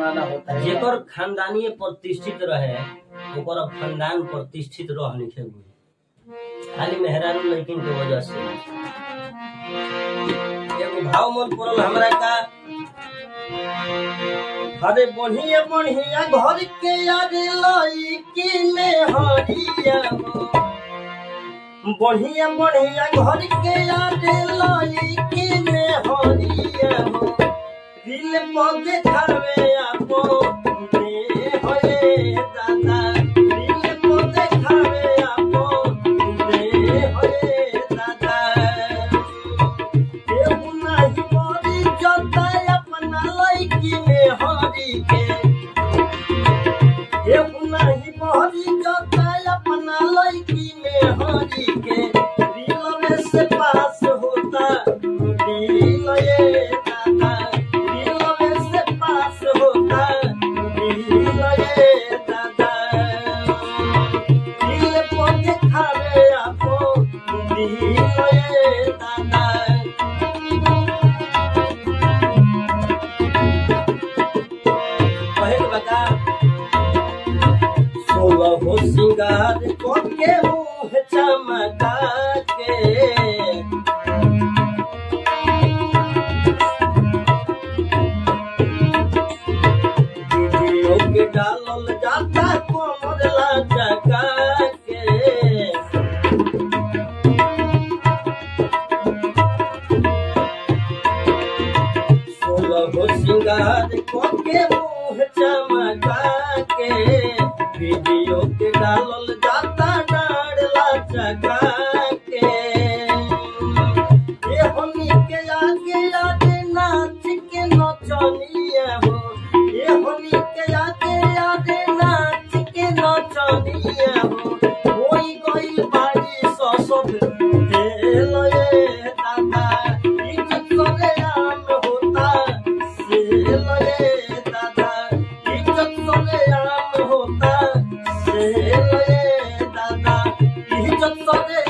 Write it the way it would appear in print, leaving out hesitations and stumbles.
जमाना होता है। जेकर खानदानी प्रतिष्ठित रहे ओकर खानदान प्रतिष्ठित रह लिखे खाली मेहरारू लड़किन के वजह से। एगो भाव मन पड़ल हमरा का, अरे बढ़िया बढ़िया घर के यार लड़की में हरिया हो, बढ़िया बढ़िया घर के यार लड़की में हरिया हो, दिल पर देखावे आपो दे होए दादा, दिल पर देखावे आपो दे होए दादा। केहू नहीं मोरी जोता अपना लड़की में हरी के, केहू नहीं मोरी जोता अपना लड़की में हरी के, दिल में से पास होता दिल ये दादा, दिल में से पास होता दिल ये दादा, दिल पर देखावे आपो दिल ये दादा। बता 16 हो सिंगार के मुँह चमका के, वीडियो के डालल जाता कोमर लचका के, 16 हो सिंगार के मुँह चमका के, वीडियो के डालल जाता डाढ़ला चका के, ये होनी के आगे आगे नाच के नचनिया हो, ये होनी के आगे आगे नाच के नचनिया हो, कोई गइल बाड़ी ससुर भेल ये दादा, इज्जत करे आम होता सेल ये दादा, इज्जत करे आम होता सेल ये दादा, इज्जत करे